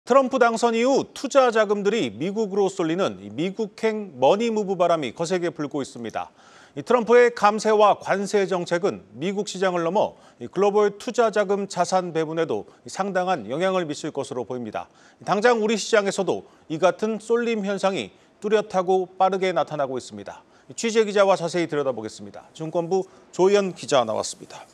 트럼프 당선 이후 투자 자금들이 미국으로 쏠리는 미국행 머니무브 바람이 거세게 불고 있습니다. 트럼프의 감세와 관세 정책은 미국 시장을 넘어 글로벌 투자 자금 자산 배분에도 상당한 영향을 미칠 것으로 보입니다. 당장 우리 시장에서도 이 같은 쏠림 현상이 뚜렷하고 빠르게 나타나고 있습니다. 취재 기자와 자세히 들여다보겠습니다. 증권부 조희연 기자 나왔습니다.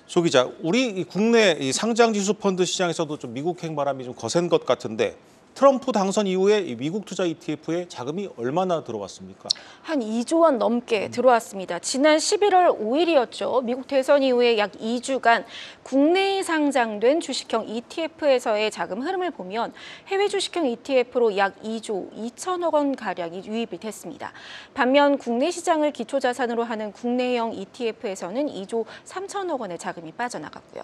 조 기자, 우리 국내 상장 지수 펀드 시장에서도 좀 미국행 바람이 좀 거센 것 같은데 트럼프 당선 이후에 미국 투자 ETF에 자금이 얼마나 들어왔습니까? 한 2조 원 넘게 들어왔습니다. 지난 11월 5일이었죠. 미국 대선 이후에 약 2주간 국내에 상장된 주식형 ETF에서의 자금 흐름을 보면 해외 주식형 ETF로 약 2조 2천억 원가량이 유입이 됐습니다. 반면 국내 시장을 기초자산으로 하는 국내형 ETF에서는 2조 3천억 원의 자금이 빠져나갔고요.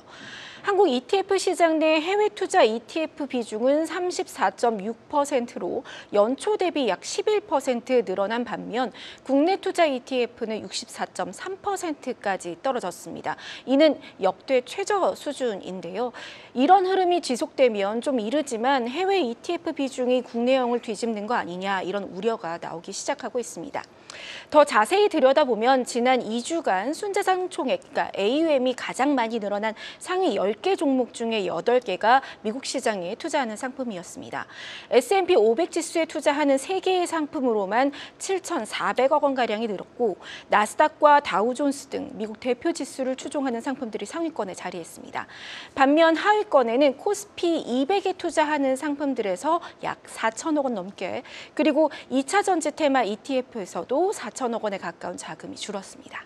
한국 ETF 시장 내 해외 투자 ETF 비중은 34.6%로 연초 대비 약 11% 늘어난 반면 국내 투자 ETF는 64.3%까지 떨어졌습니다. 이는 역대 최저 수준인데요. 이런 흐름이 지속되면 좀 이르지만 해외 ETF 비중이 국내형을 뒤집는 거 아니냐 이런 우려가 나오기 시작하고 있습니다. 더 자세히 들여다보면 지난 2주간 순자산 총액, 그러니까 AUM이 가장 많이 늘어난 상위 10개 종목 중에 8개가 미국 시장에 투자하는 상품이었습니다. S&P 500 지수에 투자하는 3개의 상품으로만 7,400억 원가량이 늘었고 나스닥과 다우존스 등 미국 대표 지수를 추종하는 상품들이 상위권에 자리했습니다. 반면 하위권에는 코스피 200에 투자하는 상품들에서 약 4천억 원 넘게, 그리고 2차 전지 테마 ETF에서도 4천억 원에 가까운 자금이 줄었습니다.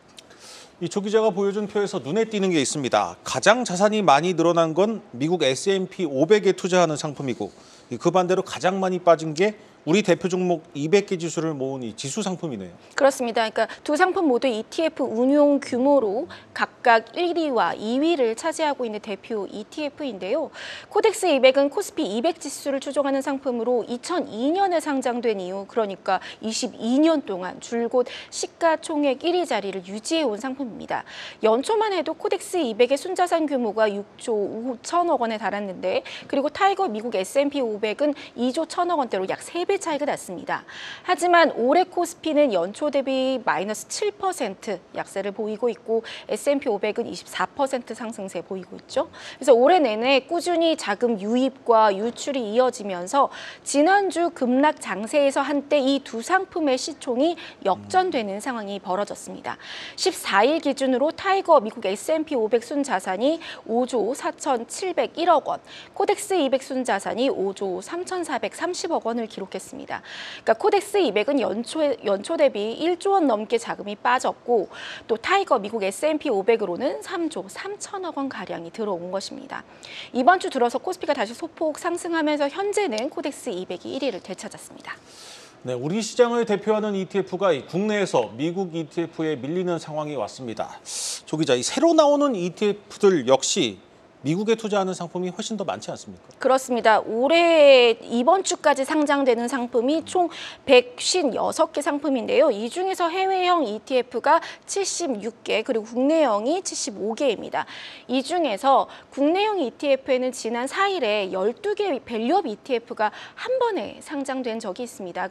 이 조 기자가 보여준 표에서 눈에 띄는 게 있습니다. 가장 자산이 많이 늘어난 건 미국 S&P 500에 투자하는 상품이고 그 반대로 가장 많이 빠진 게 우리 대표 종목 200개 지수를 모은 이 지수 상품이네요. 그렇습니다. 그러니까 두 상품 모두 ETF 운용 규모로 각각 1위와 2위를 차지하고 있는 대표 ETF인데요. 코덱스 200은 코스피 200 지수를 추종하는 상품으로 2002년에 상장된 이후 그러니까 22년 동안 줄곧 시가총액 1위 자리를 유지해온 상품입니다. 연초만 해도 코덱스 200의 순자산 규모가 6조 5천억 원에 달았는데, 그리고 타이거 미국 S&P 500은 2조 1천억 원대로 약 3배 차이가 났습니다. 하지만 올해 코스피는 연초 대비 마이너스 7% 약세를 보이고 있고 S&P 500은 24% 상승세 보이고 있죠. 그래서 올해 내내 꾸준히 자금 유입과 유출이 이어지면서 지난주 급락 장세에서 한때 이 두 상품의 시총이 역전되는 상황이 벌어졌습니다. 14일 기준으로 타이거 미국 S&P 500 순자산이 5조 4,701억 원, 코덱스 200 순자산이 5조 3,430억 원을 기록했습니다. 그러니까 코덱스 200은 연초 대비 1조 원 넘게 자금이 빠졌고 또 타이거 미국 S&P 500으로는 3조 3천억 원 가량이 들어온 것입니다. 이번 주 들어서 코스피가 다시 소폭 상승하면서 현재는 코덱스 200이 1위를 되찾았습니다. 네, 우리 시장을 대표하는 ETF가 국내에서 미국 ETF에 밀리는 상황이 왔습니다. 조 기자, 이 새로 나오는 ETF들 역시 미국에 투자하는 상품이 훨씬 더 많지 않습니까? 그렇습니다. 올해 이번 주까지 상장되는 상품이 총 156개 상품인데요. 이 중에서 해외형 ETF가 76개, 그리고 국내형이 75개입니다. 이 중에서 국내형 ETF에는 지난 4일에 12개 밸류업 ETF가 한 번에 상장된 적이 있습니다.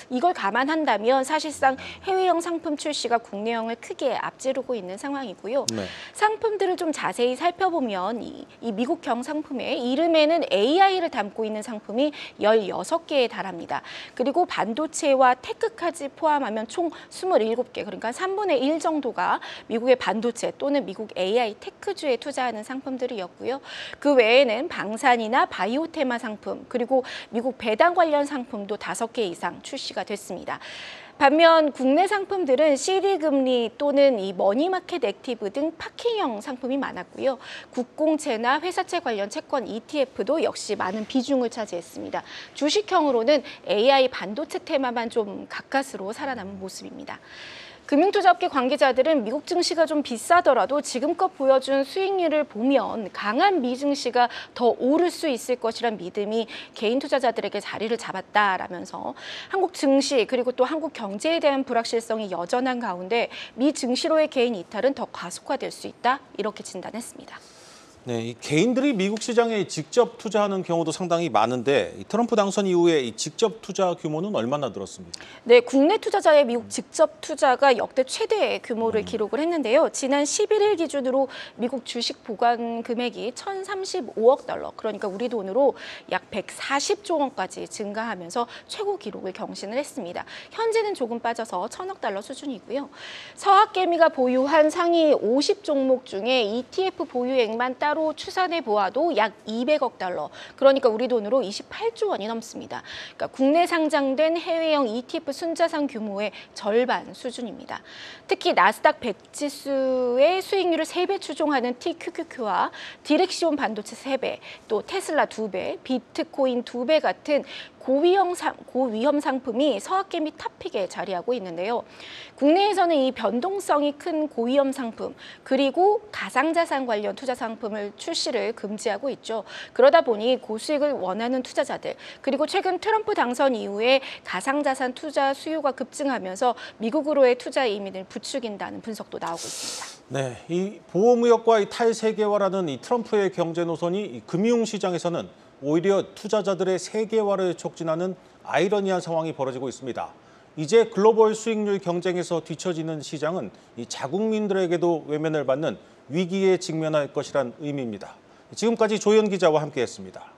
이걸 감안한다면 사실상 해외형 상품 출시가 국내형을 크게 앞지르고 있는 상황이고요. 네. 상품들을 좀 자세히 살펴보면 이 미국형 상품의 이름에는 AI를 담고 있는 상품이 16개에 달합니다. 그리고 반도체와 테크까지 포함하면 총 27개, 그러니까 3분의 1 정도가 미국의 반도체 또는 미국 AI 테크주에 투자하는 상품들이었고요. 그 외에는 방산이나 바이오 테마 상품, 그리고 미국 배당 관련 상품도 5개 이상 출시가 됐습니다. 반면 국내 상품들은 CD금리 또는 이 머니마켓 액티브 등 파킹형 상품이 많았고요. 국공채나 회사채 관련 채권 ETF도 역시 많은 비중을 차지했습니다. 주식형으로는 AI 반도체 테마만 좀 가까스로 살아남은 모습입니다. 금융투자업계 관계자들은 미국 증시가 좀 비싸더라도 지금껏 보여준 수익률을 보면 강한 미 증시가 더 오를 수 있을 것이란 믿음이 개인 투자자들에게 자리를 잡았다라면서 한국 증시 그리고 또 한국 경제에 대한 불확실성이 여전한 가운데 미 증시로의 개인 이탈은 더 가속화될 수 있다, 이렇게 진단했습니다. 네, 이 개인들이 미국 시장에 직접 투자하는 경우도 상당히 많은데 이 트럼프 당선 이후에 이 직접 투자 규모는 얼마나 늘었습니까? 네, 국내 투자자의 미국 직접 투자가 역대 최대 규모를 기록을 했는데요. 지난 11일 기준으로 미국 주식 보관 금액이 1,035억 달러, 그러니까 우리 돈으로 약 140조 원까지 증가하면서 최고 기록을 경신을 했습니다. 현재는 조금 빠져서 1,000억 달러 수준이고요. 서학개미가 보유한 상위 50종목 중에 ETF 보유액만 따로 추산해 보아도 약 200억 달러, 그러니까 우리 돈으로 28조 원이 넘습니다. 그러니까 국내 상장된 해외형 ETF 순자산 규모의 절반 수준입니다. 특히 나스닥 100 지수의 수익률을 3배 추종하는 TQQQ와 디렉시온 반도체 3배, 또 테슬라 2배, 비트코인 2배 같은 고위험 상품이 서학개미 탑픽에 자리하고 있는데요. 국내에서는 이 변동성이 큰 고위험 상품, 그리고 가상자산 관련 투자 상품을 출시를 금지하고 있죠. 그러다 보니 고수익을 원하는 투자자들, 그리고 최근 트럼프 당선 이후에 가상자산 투자 수요가 급증하면서 미국으로의 투자 이민을 부추긴다는 분석도 나오고 있습니다. 네, 이 보호무역과 이 탈세계화라는 이 트럼프의 경제 노선이 이 금융시장에서는 오히려 투자자들의 세계화를 촉진하는 아이러니한 상황이 벌어지고 있습니다. 이제 글로벌 수익률 경쟁에서 뒤처지는 시장은 이 자국민들에게도 외면을 받는 위기에 직면할 것이란 의미입니다. 지금까지 조현 기자와 함께했습니다.